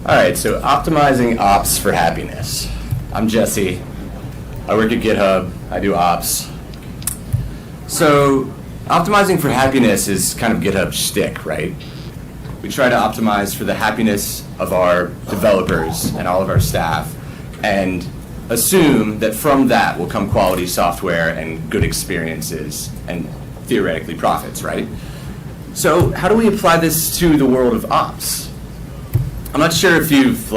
All right, so optimizing ops for happiness. I'm Jesse. I work at GitHub. I do ops. So optimizing for happiness is kind of GitHub's shtick, right? We try to optimize for the happiness of our developers and all of our staff and assume that from that will come quality software and good experiences and theoretically profits, right? So how do we apply this to the world of ops? I'm not sure if you've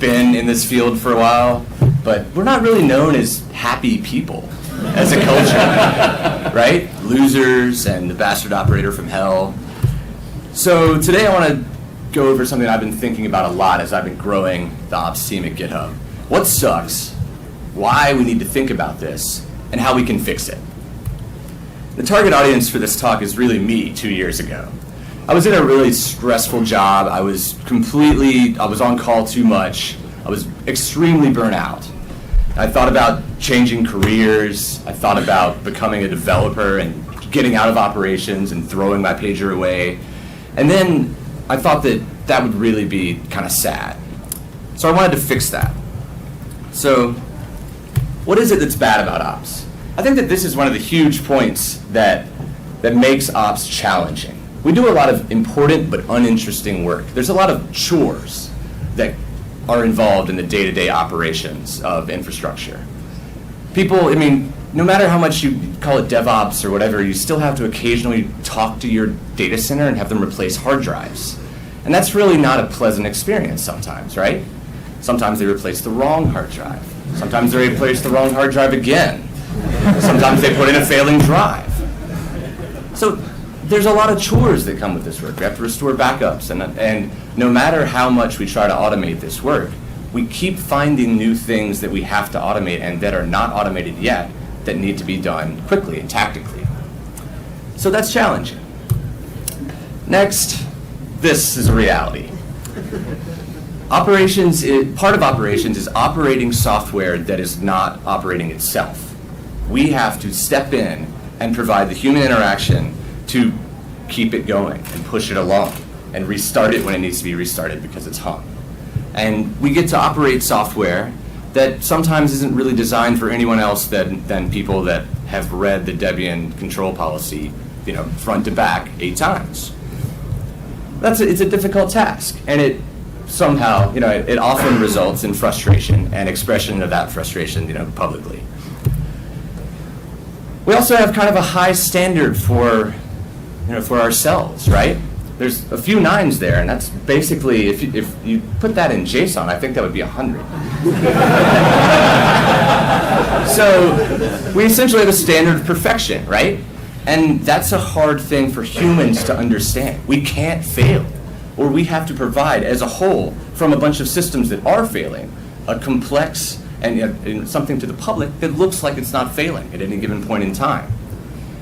been in this field for a while, but we're not really known as happy people as a culture, right? Losers and the bastard operator from hell. So today I want to go over something I've been thinking about a lot as I've been growing the ops team at GitHub. What sucks, why we need to think about this, and how we can fix it. The target audience for this talk is really me 2 years ago. I was in a really stressful job. I was on call too much. I was extremely burnt out. I thought about changing careers. I thought about becoming a developer and getting out of operations and throwing my pager away. And then I thought that that would really be kind of sad. So I wanted to fix that. So what is it that's bad about ops? I think that this is one of the huge points that makes ops challenging. We do a lot of important but uninteresting work. There's a lot of chores that are involved in the day-to-day operations of infrastructure. People, no matter how much you call it DevOps or whatever, you still have to occasionally talk to your data center and have them replace hard drives. And that's really not a pleasant experience sometimes, right? Sometimes they replace the wrong hard drive. Sometimes they replace the wrong hard drive again. Sometimes they put in a failing drive. So there's a lot of chores that come with this work. We have to restore backups, and no matter how much we try to automate this work, we keep finding new things that we have to automate and that are not automated yet that need to be done quickly and tactically. So that's challenging. Next, this is a reality. Part of operations is operating software that is not operating itself. We have to step in and provide the human interaction to keep it going and push it along and restart it when it needs to be restarted because it's hung. And we get to operate software that sometimes isn't really designed for anyone else than people that have read the Debian control policy, front to back 8 times. It's a difficult task, and it somehow, it often results in frustration and expression of that frustration, publicly. We also have kind of a high standard for ourselves, right? There's a few nines there, and that's basically, if you put that in JSON, I think that would be 100. So we essentially have a standard of perfection, right? And that's a hard thing for humans to understand. We can't fail, or we have to provide as a whole from a bunch of systems that are failing, a complex and something to the public that looks like it's not failing at any given point in time.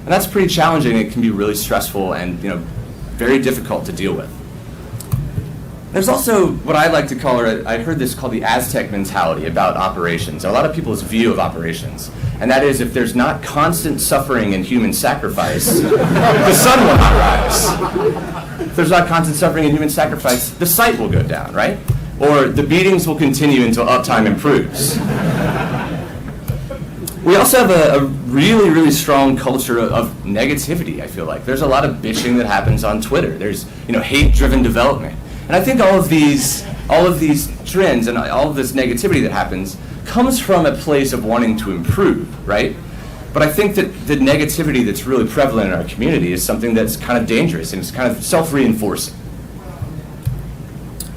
And that's pretty challenging. It can be really stressful and very difficult to deal with. There's also what I like to call, I heard this called the Aztec mentality about operations, a lot of people's view of operations. And that is, if there's not constant suffering and human sacrifice, the sun will not rise. If there's not constant suffering and human sacrifice, the site will go down, right? Or the beatings will continue until uptime improves. We also have a really, really strong culture of negativity, I feel like. There's a lot of bitching that happens on Twitter. There's hate-driven development. And I think all of these trends and all of this negativity that happens comes from a place of wanting to improve, right? But I think that the negativity that's really prevalent in our community is something that's kind of dangerous and it's kind of self-reinforcing.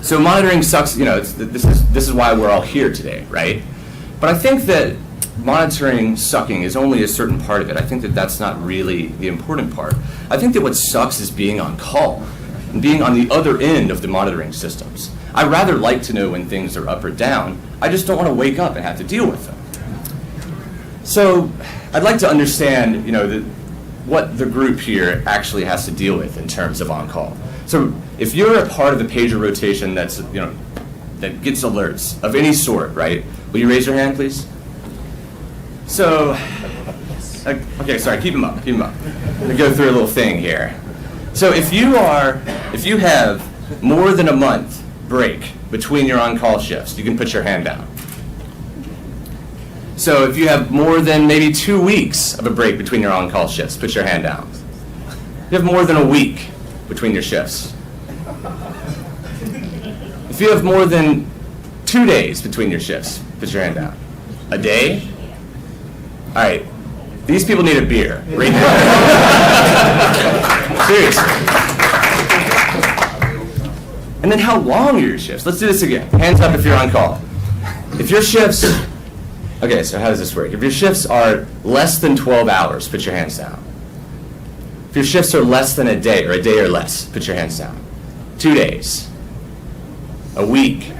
So monitoring sucks, this is why we're all here today, right? But I think that monitoring sucking is only a certain part of it. I think that that's not really the important part. I think that what sucks is being on call and being on the other end of the monitoring systems. I rather like to know when things are up or down. I just don't want to wake up and have to deal with them. So I'd like to understand, what the group here actually has to deal with in terms of on-call. So if you're a part of the pager rotation that's, that gets alerts of any sort, right? Will you raise your hand, please? So, okay, sorry, keep them up. I'm gonna go through a little thing here. So if you have more than a month break between your on-call shifts, you can put your hand down. So if you have more than maybe 2 weeks of a break between your on-call shifts, put your hand down. If you have more than a week between your shifts. If you have more than 2 days between your shifts, put your hand down. A day? All right, these people need a beer right now. Seriously. And then how long are your shifts? Let's do this again. Hands up if you're on call. If your shifts, okay, so how does this work? If your shifts are less than 12 hours, put your hands down. If your shifts are less than a day or less, put your hands down. 2 days. A week.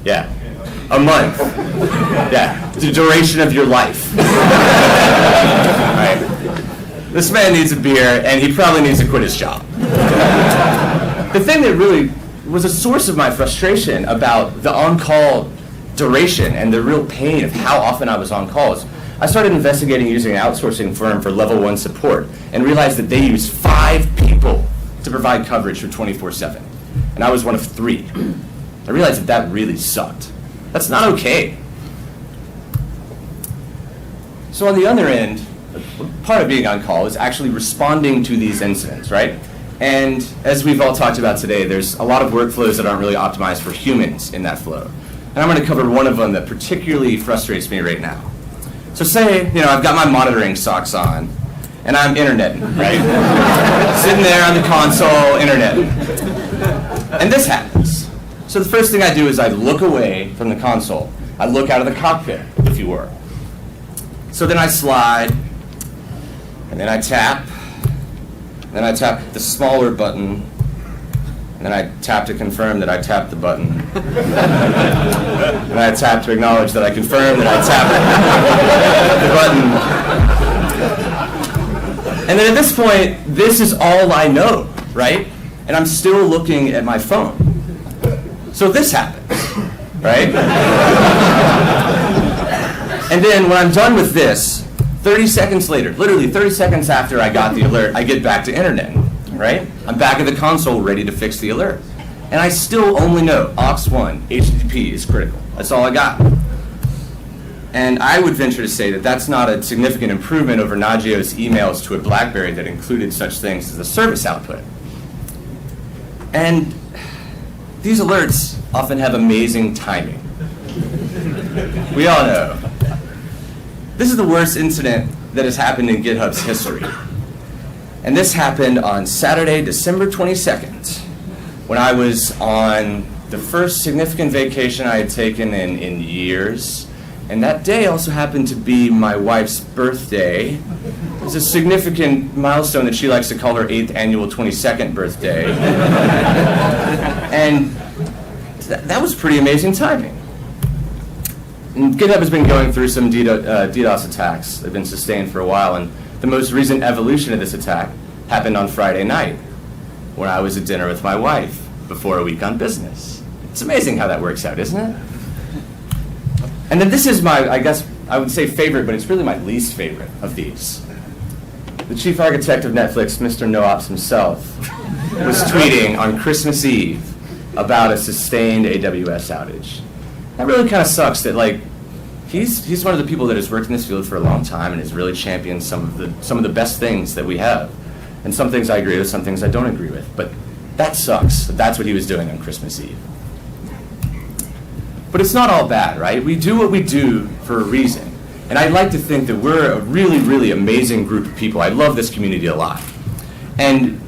Yeah. A month. Yeah. The duration of your life. All right. This man needs a beer, and he probably needs to quit his job. The thing that really was a source of my frustration about the on-call duration and the real pain of how often I was on calls, I started investigating using an outsourcing firm for level 1 support and realized that they use 5 people to provide coverage for 24/7. And I was one of 3. I realized that that really sucked. That's not okay. So on the other end, part of being on call is actually responding to these incidents, right? And as we've all talked about today, there's a lot of workflows that aren't really optimized for humans in that flow. And I'm going to cover one of them that particularly frustrates me right now. So say, I've got my monitoring socks on, and I'm interneting, right? Sitting there on the console, interneting. And this happens. So the first thing I do is I look away from the console. I look out of the cockpit, if you were. So then I slide, and then I tap, then I tap the smaller button, and then I tap to confirm that I tapped the button. And I tap to acknowledge that I confirm that I tapped the button. And then at this point, this is all I know, right? And I'm still looking at my phone. So this happens, right? And then when I'm done with this, 30 seconds later, literally 30 seconds after I got the alert, I get back to internet, right? I'm back at the console ready to fix the alert. And I still only know aux1, HTTP is critical. That's all I got. And I would venture to say that that's not a significant improvement over Nagios' emails to a BlackBerry that included such things as the service output. And these alerts often have amazing timing. We all know. This is the worst incident that has happened in GitHub's history. And this happened on Saturday, December 22nd, when I was on the first significant vacation I had taken in years. And that day also happened to be my wife's birthday. It was a significant milestone that she likes to call her 8th annual 22nd birthday. And that was pretty amazing timing. And GitHub has been going through some DDoS attacks. They've been sustained for a while, and the most recent evolution of this attack happened on Friday night when I was at dinner with my wife before a week on business. It's amazing how that works out, isn't it? And then this is my, I guess I would say favorite, but it's really my least favorite of these. The chief architect of Netflix, Mr. No-Ops himself, was tweeting on Christmas Eve about a sustained AWS outage. That really kind of sucks that, like, he's one of the people that has worked in this field for a long time and has really championed some of the best things that we have. And some things I agree with, some things I don't agree with. But that sucks. That's what he was doing on Christmas Eve. But it's not all bad, right? We do what we do for a reason. And I'd like to think that we're a really, really amazing group of people. I love this community a lot. And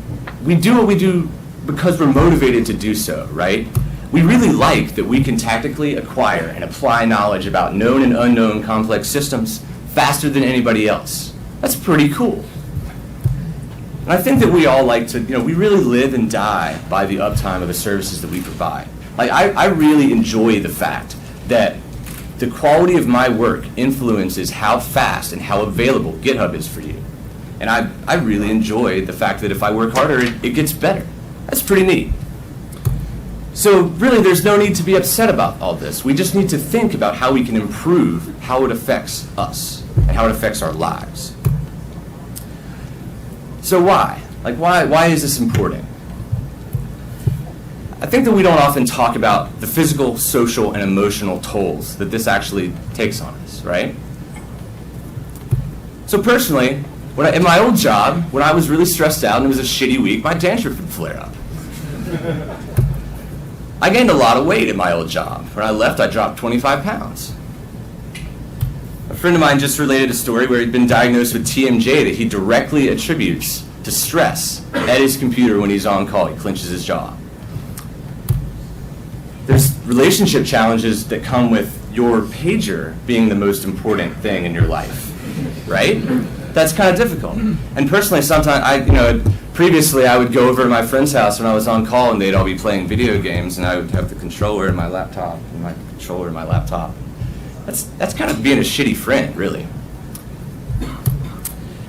we do what we do because we're motivated to do so, right? We really like that we can tactically acquire and apply knowledge about known and unknown complex systems faster than anybody else. That's pretty cool. And I think that we all like to, we really live and die by the uptime of the services that we provide. Like, I really enjoy the fact that the quality of my work influences how fast and how available GitHub is for you. And I really enjoy the fact that if I work harder, it gets better. That's pretty neat. So really, there's no need to be upset about all this. We just need to think about how we can improve how it affects us and how it affects our lives. So why? Like, why is this important? I think that we don't often talk about the physical, social, and emotional tolls that this actually takes on us, right? So personally, in my old job, when I was really stressed out and it was a shitty week, my dandruff would flare up. I gained a lot of weight in my old job. When I left, I dropped 25 pounds. A friend of mine just related a story where he'd been diagnosed with TMJ that he directly attributes to stress at his computer when he's on call. He clenches his jaw. There's relationship challenges that come with your pager being the most important thing in your life, right? That's kind of difficult. And personally, sometimes, previously I would go over to my friend's house when I was on call and they'd all be playing video games and I would have the controller in my laptop and my controller in my laptop. That's kind of being a shitty friend, really.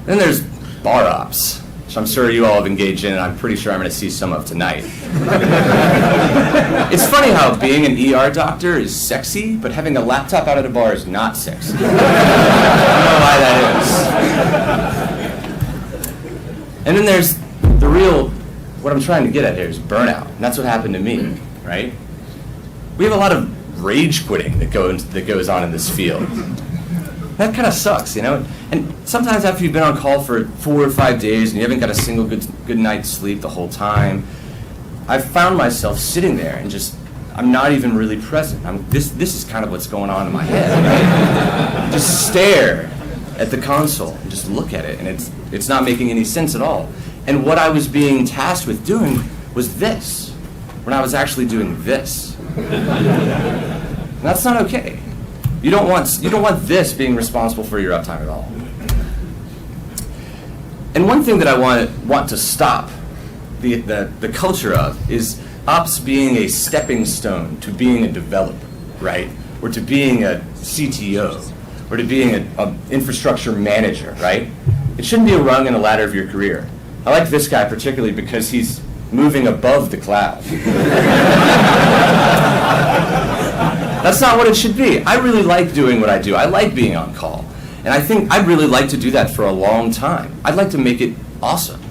Then there's bar ops, which I'm sure you all have engaged in, and I'm pretty sure I'm going to see some of tonight. It's funny how being an ER doctor is sexy, but having a laptop out at a bar is not sexy. I don't know why that is. And then there's what I'm trying to get at here is burnout, and that's what happened to me, right? We have a lot of rage quitting that goes on in this field. That kind of sucks, And sometimes after you've been on call for 4 or 5 days and you haven't got a single good night's sleep the whole time, I've found myself sitting there and I'm not even really present. This is kind of what's going on in my head. Right? Just stare at the console and just look at it, and it's not making any sense at all. And what I was being tasked with doing was this, when I was actually doing this. And that's not okay. You don't want this being responsible for your uptime at all. And one thing that I want to stop the culture of is ops being a stepping stone to being a developer, right? Or to being a CTO, or to being an infrastructure manager, right? It shouldn't be a rung in the ladder of your career. I like this guy particularly because he's moving above the cloud. That's not what it should be. I really like doing what I do. I like being on call. And I think I'd really like to do that for a long time. I'd like to make it awesome.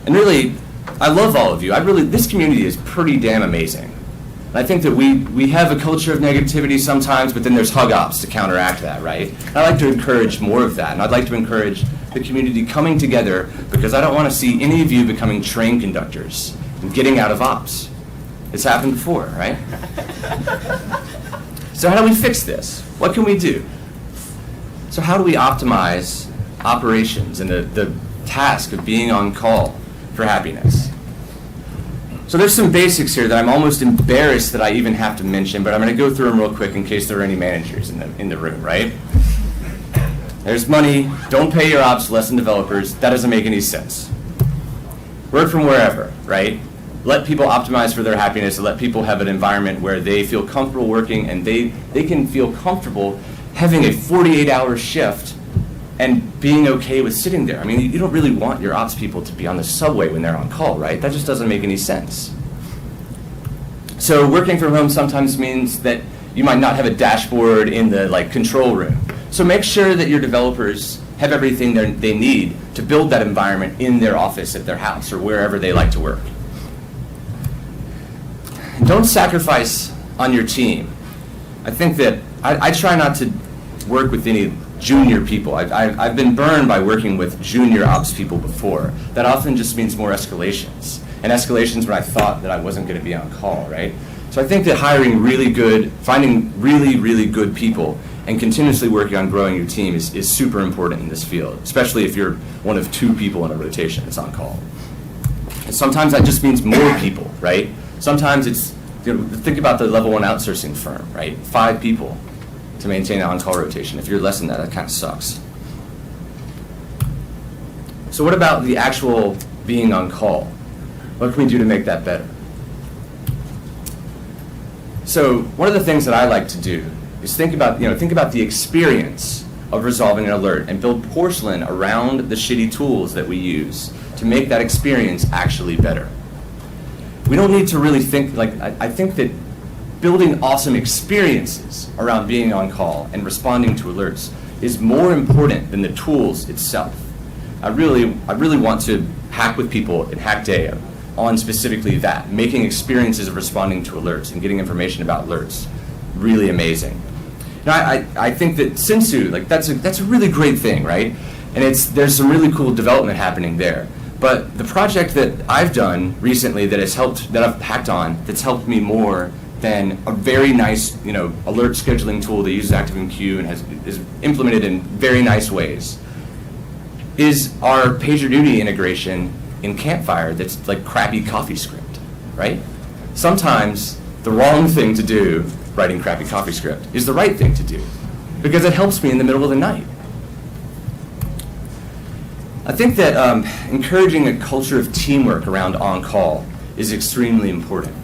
And really, I love all of you. This community is pretty damn amazing. And I think that we have a culture of negativity sometimes, but then there's hug ops to counteract that, right? And I'd like to encourage more of that. And I'd like to encourage the community coming together because I don't want to see any of you becoming train conductors and getting out of ops. It's happened before, right? So how do we fix this? What can we do? So how do we optimize operations and the task of being on call for happiness? So there's some basics here that I'm almost embarrassed that I even have to mention, but I'm going to go through them real quick in case there are any managers in the room, right? There's money. Don't pay your ops less than developers. That doesn't make any sense. Work from wherever, right? Let people optimize for their happiness and let people have an environment where they feel comfortable working and they can feel comfortable having a 48-hour shift and being okay with sitting there. I mean, you don't really want your ops people to be on the subway when they're on call, right? That just doesn't make any sense. So working from home sometimes means that you might not have a dashboard in the control room. So make sure that your developers have everything they need to build that environment in their office, at their house, or wherever they like to work. Don't sacrifice on your team. I think that I try not to work with any junior people. I've been burned by working with junior ops people before. That often just means more escalations. And escalations when I thought that I wasn't going to be on call, right? So I think that finding really, really good people and continuously working on growing your team is super important in this field, especially if you're one of 2 people in a rotation that's on call. And sometimes that just means more people, right? Sometimes it's, think about the level 1 outsourcing firm, right? 5 people to maintain an on-call rotation. If you're less than that, that kind of sucks. So what about the actual being on call? What can we do to make that better? So one of the things that I like to do is think about the experience of resolving an alert and build porcelain around the shitty tools that we use to make that experience actually better. We don't need to really think, I think that building awesome experiences around being on call and responding to alerts is more important than the tools itself. I really want to hack with people in Hack Day on specifically that, making experiences of responding to alerts and getting information about alerts really amazing. Now, I think that Sensu, like that's a really great thing, right? And there's some really cool development happening there. But the project that I've done recently that I've hacked on, that's helped me more than a very nice, alert scheduling tool that uses ActiveMQ and is implemented in very nice ways, is our PagerDuty integration in Campfire that's like crappy CoffeeScript, right? Sometimes the wrong thing to do, writing crappy CoffeeScript, is the right thing to do because it helps me in the middle of the night. I think that encouraging a culture of teamwork around on-call is extremely important.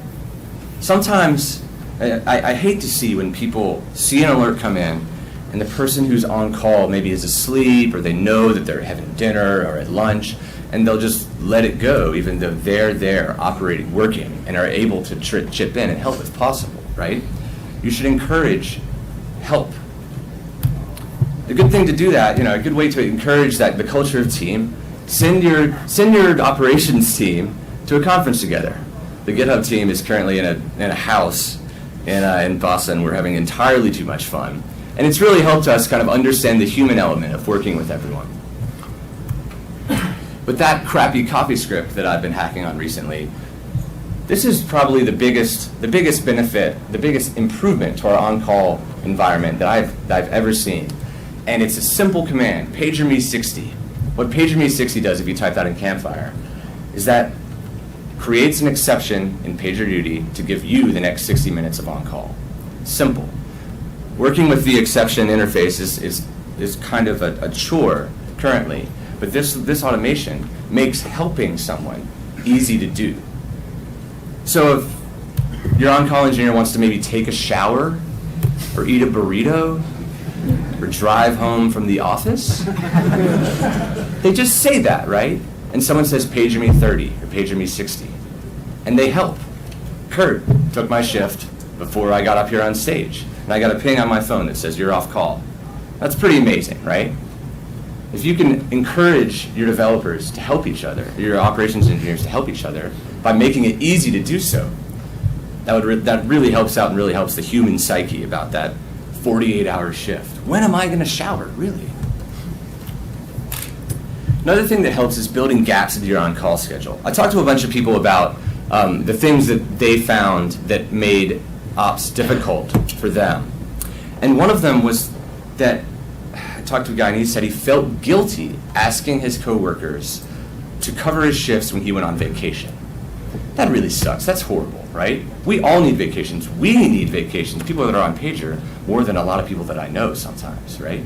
Sometimes I hate to see when people see an alert come in and the person who's on call maybe is asleep or they know that they're having dinner or at lunch and they'll just let it go even though they're there operating, working, and are able to chip in and help if possible, right? You should encourage help. A good thing to do that, a good way to encourage that the culture of team, send your operations team to a conference together. The GitHub team is currently in a house in Boston. We're having entirely too much fun. And it's really helped us kind of understand the human element of working with everyone. But that crappy CoffeeScript that I've been hacking on recently, this is probably the biggest benefit, the biggest improvement to our on-call environment that I've ever seen. And it's a simple command, PagerMe60. What PagerMe60 does, if you type that in Campfire, is that creates an exception in PagerDuty to give you the next 60 minutes of on-call. Simple. Working with the exception interface is kind of a chore currently, but this automation makes helping someone easy to do. So if your on-call engineer wants to maybe take a shower or eat a burrito or drive home from the office, they just say that, right? And someone says PagerMe30 or PagerMe60, and they help. Kurt took my shift before I got up here on stage, and I got a ping on my phone that says you're off call. That's pretty amazing, right? If you can encourage your developers to help each other, your operations engineers to help each other by making it easy to do so, that really helps out and really helps the human psyche about that 48-hour shift. When am I going to shower, really? Another thing that helps is building gaps into your on-call schedule. I talked to a bunch of people about the things that they found that made ops difficult for them. And one of them was that I talked to a guy and he said he felt guilty asking his coworkers to cover his shifts when he went on vacation. That really sucks. That's horrible, right? We all need vacations. We need vacations. People that are on Pager more than a lot of people that I know sometimes, right?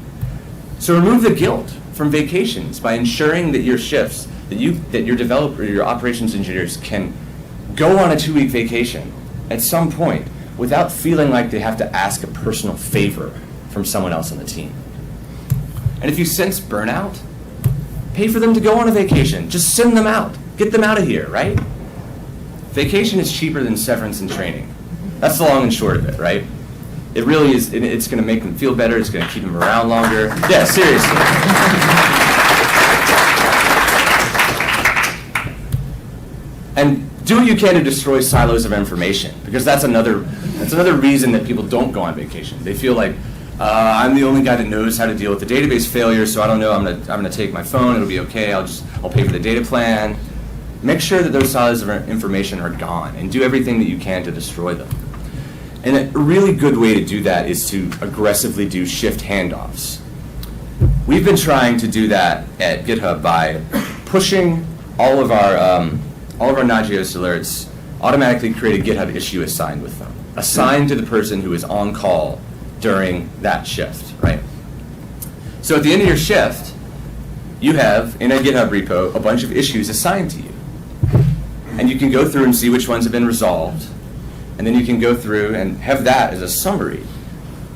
So remove the guilt from vacations by ensuring that your shifts, that your developer, your operations engineers can go on a 2-week vacation at some point without feeling like they have to ask a personal favor from someone else on the team. And if you sense burnout, pay for them to go on a vacation. Just send them out. Get them out of here, right? Vacation is cheaper than severance and training. That's the long and short of it, right? It really is. It's going to make them feel better. It's going to keep them around longer. Yeah, seriously. And do what you can to destroy silos of information, because that's another reason that people don't go on vacation. They feel like I'm the only guy that knows how to deal with the database failure, so I don't know. I'm gonna take my phone. It'll be okay. I'll pay for the data plan. Make sure that those silos of information are gone, and do everything that you can to destroy them. And a really good way to do that is to aggressively do shift handoffs. We've been trying to do that at GitHub by pushing all of our Nagios alerts, automatically create a GitHub issue assigned with them, assigned to the person who is on call during that shift, right? So at the end of your shift, you have in a GitHub repo a bunch of issues assigned to you. And you can go through and see which ones have been resolved. And then you can go through and have that as a summary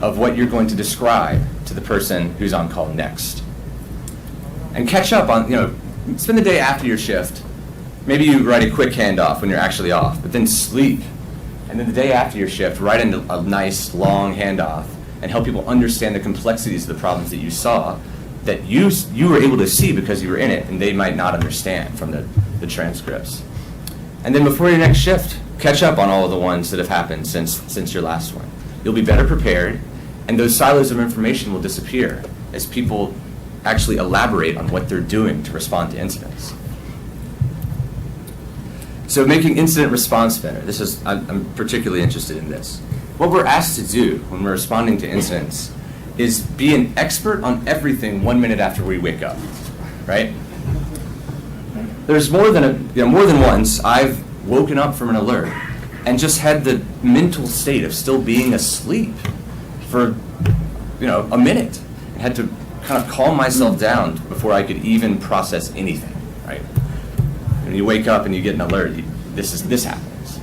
of what you're going to describe to the person who's on call next. And catch up on, spend the day after your shift. Maybe you write a quick handoff when you're actually off, but then sleep. And then the day after your shift, write a nice, long handoff and help people understand the complexities of the problems that you saw that you were able to see because you were in it, and they might not understand from the transcripts. And then before your next shift, catch up on all of the ones that have happened since your last one. You'll be better prepared, and those silos of information will disappear as people actually elaborate on what they're doing to respond to incidents. So making incident response better. I'm particularly interested in this. What we're asked to do when we're responding to incidents is be an expert on everything 1 minute after we wake up, right? There's more than once I've woken up from an alert and just had the mental state of still being asleep for a minute. I had to kind of calm myself down before I could even process anything, right? When you wake up and you get an alert, this happens.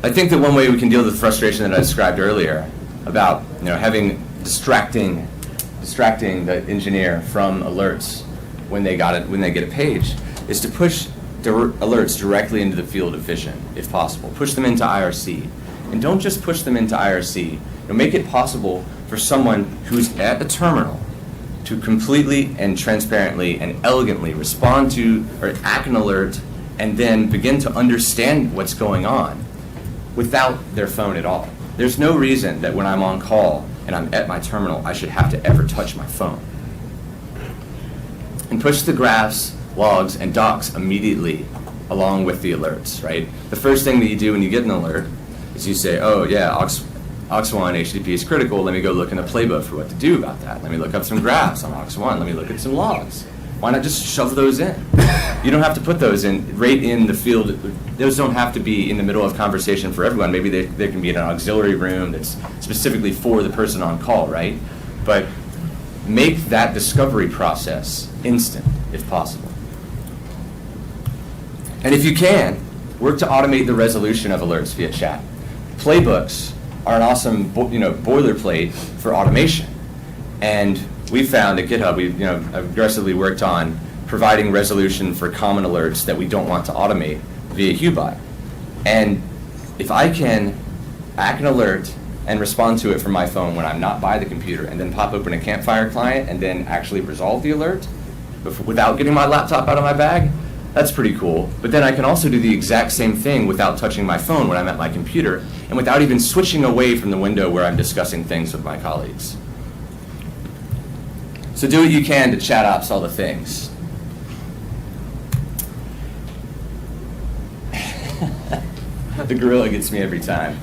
I think that one way we can deal with the frustration that I described earlier about having distracting the engineer from alerts when they get a page is to push alerts directly into the field of vision, if possible. Push them into IRC. And don't just push them into IRC. Make it possible for someone who's at a terminal to completely and transparently and elegantly respond to or act an alert and then begin to understand what's going on without their phone at all. There's no reason that when I'm on call and I'm at my terminal, I should have to ever touch my phone. And push the graphs, logs, and docs immediately along with the alerts, right? The first thing that you do when you get an alert is you say, oh yeah, aux1 HTTP is critical. Let me go look in the playbook for what to do about that. Let me look up some graphs on aux1. Let me look at some logs. Why not just shove those in? You don't have to put those in right in the field. Those don't have to be in the middle of conversation for everyone. Maybe they can be in an auxiliary room that's specifically for the person on call, right? But make that discovery process instant, if possible. And if you can, work to automate the resolution of alerts via chat. Playbooks are an awesome boilerplate for automation. And we found at GitHub, we've aggressively worked on providing resolution for common alerts that we don't want to automate via HuBot. And if I can act an alert and respond to it from my phone when I'm not by the computer, and then pop open a Campfire client and then actually resolve the alert without getting my laptop out of my bag, that's pretty cool. But then I can also do the exact same thing without touching my phone when I'm at my computer and without even switching away from the window where I'm discussing things with my colleagues. So do what you can to chat ops all the things. The gorilla gets me every time.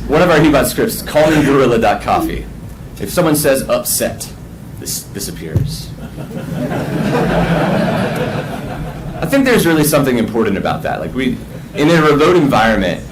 One of our HuBot scripts, call me gorilla.coffee. If someone says upset, this disappears. I think there's really something important about that. Like in a remote environment,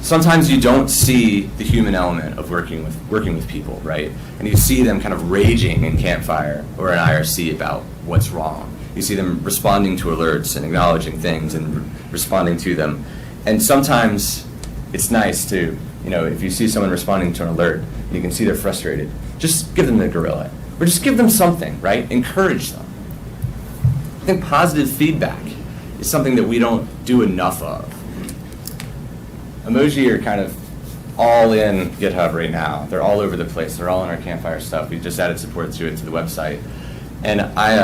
sometimes you don't see the human element of working with people, right? And you see them kind of raging in Campfire or in IRC about what's wrong. You see them responding to alerts and acknowledging things and responding to them. And sometimes it's nice to, if you see someone responding to an alert, you can see they're frustrated, just give them the gorilla. Or just give them something, right? Encourage them. I think positive feedback is something that we don't do enough of. Emoji are kind of all in GitHub right now. They're all over the place. They're all in our Campfire stuff. We just added support to it to the website. And I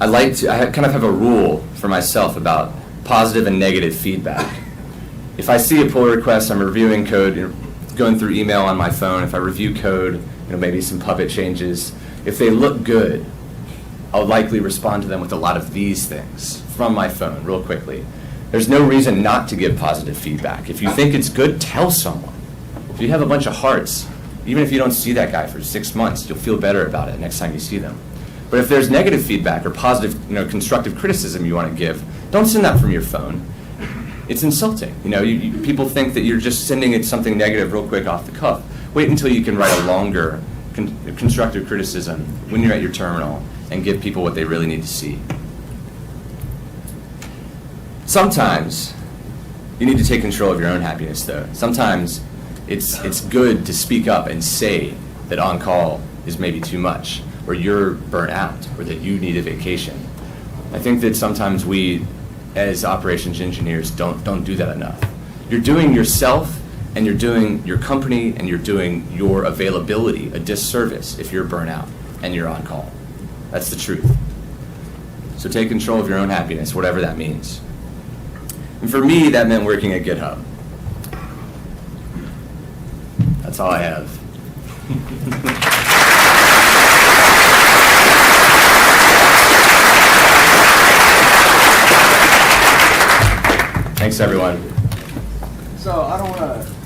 kind of have a rule for myself about positive and negative feedback. If I see a pull request, I'm reviewing code, going through email on my phone. If I review code, maybe some Puppet changes. If they look good, I'll likely respond to them with a lot of these things from my phone real quickly. There's no reason not to give positive feedback. If you think it's good, tell someone. If you have a bunch of hearts, even if you don't see that guy for 6 months, you'll feel better about it next time you see them. But if there's negative feedback or positive, constructive criticism you want to give, don't send that from your phone. It's insulting. People think that you're just sending it something negative real quick off the cuff. Wait until you can write a longer constructive criticism when you're at your terminal and give people what they really need to see. Sometimes you need to take control of your own happiness, though. Sometimes it's good to speak up and say that on-call is maybe too much, or you're burnt out, or that you need a vacation. I think that sometimes we, as operations engineers, don't do that enough. You're doing yourself, and you're doing your company, and you're doing your availability a disservice if you're burnt out and you're on call. That's the truth. So So take control of your own happiness, whatever that means. And for me, that meant working at GitHub. That's all I have. Thanks, everyone. So I don't want to,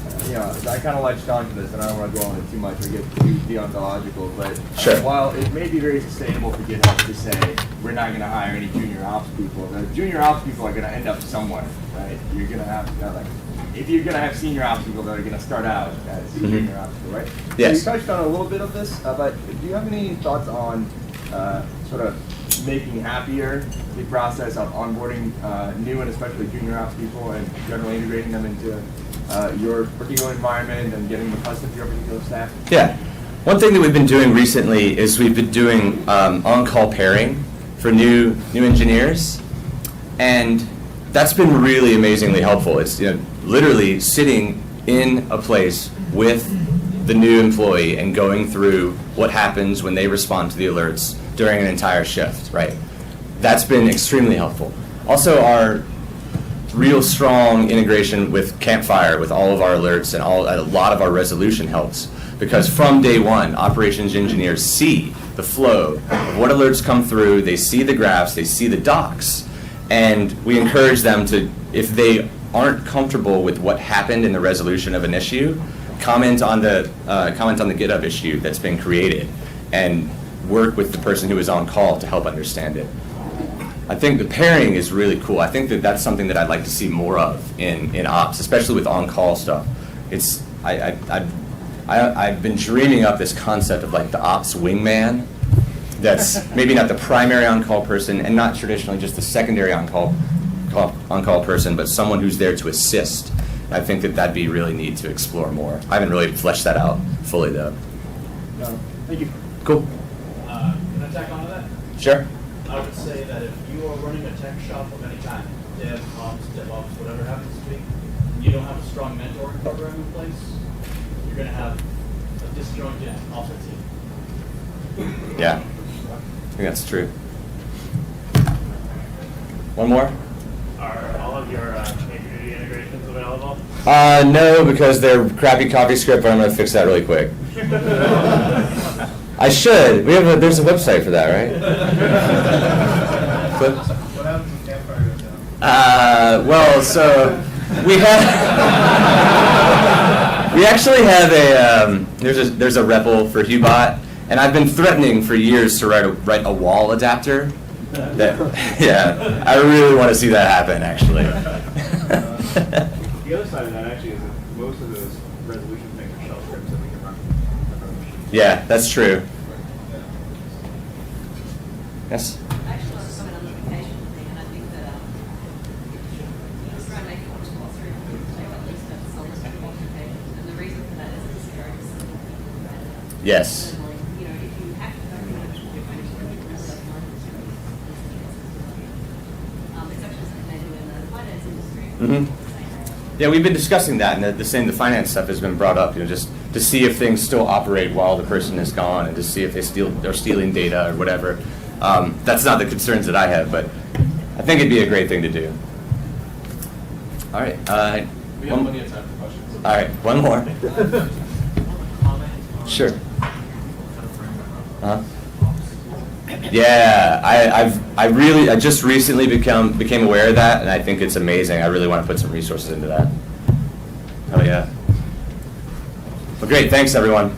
I kind of latched onto this, and I don't want to go on it too much or get too deontological, but Sure. While it may be very sustainable for GitHub to say we're not going to hire any junior ops people, the junior ops people are going to end up somewhere, right? You're going to have, if you're going to have senior ops people that are going to start out as junior ops people, right? Yes. So you touched on a little bit of this, but do you have any thoughts on sort of making happier the process of onboarding new and especially junior ops people and generally integrating them into your particular environment and getting them accustomed to your particular staff? Yeah. One thing that we've been doing recently is we've been doing on-call pairing for new engineers, and that's been really amazingly helpful. It's literally sitting in a place with the new employee and going through what happens when they respond to the alerts during an entire shift, right? That's been extremely helpful. Also, our real strong integration with Campfire, with all of our alerts and a lot of our resolution helps, because from day one, operations engineers see the flow of what alerts come through, they see the graphs, they see the docs, and we encourage them to, if they aren't comfortable with what happened in the resolution of an issue, comment on the GitHub issue that's been created, and work with the person who is on call to help understand it. I think the pairing is really cool. I think that that's something that I'd like to see more of in ops, especially with on-call stuff. I've been dreaming up this concept of like the ops wingman. That's maybe not the primary on-call person, and not traditionally just the secondary on-call person, but someone who's there to assist. I think that that'd be really neat to explore more. I haven't really fleshed that out fully though. No, thank you. Cool. Can I tack onto that? Sure. I would say that if you are running a tech shop of any kind, dev, ops, DevOps, whatever happens to be, and you don't have a strong mentoring program in place, you're going to have a disjointed ops team. Yeah, I think that's true. One more? Are all of your community integrations available? No, because they're crappy CoffeeScript, but I'm going to fix that really quick. I should. There's a website for that, right? What happens when Campfire goes down? Well, so we actually have there's a REPL for Hubot, and I've been threatening for years to write a wall adapter. Yeah, I really want to see that happen, actually. The other side of that actually is that most of those resolution things are shell scripts that we can run. Yeah, that's true. Yes? I actually want to comment on the vacation thing, and I think that just try to make it work well through to take at least some list of qualifications. And the reason for that is it's very simple. Yes. If you have to go through your financial it's actually something they do in the finance industry. Mm-hmm. Yeah, we've been discussing that, and the same, the finance stuff has been brought up, just to see if things still operate while the person is gone, and to see if they're stealing data or whatever. That's not the concerns that I have, but I think it'd be a great thing to do. All right. We have plenty of time for questions. All right, one more. Sure. Yeah, I just recently became aware of that, and I think it's amazing. I really want to put some resources into that. Oh yeah. Well, great. Thanks, everyone.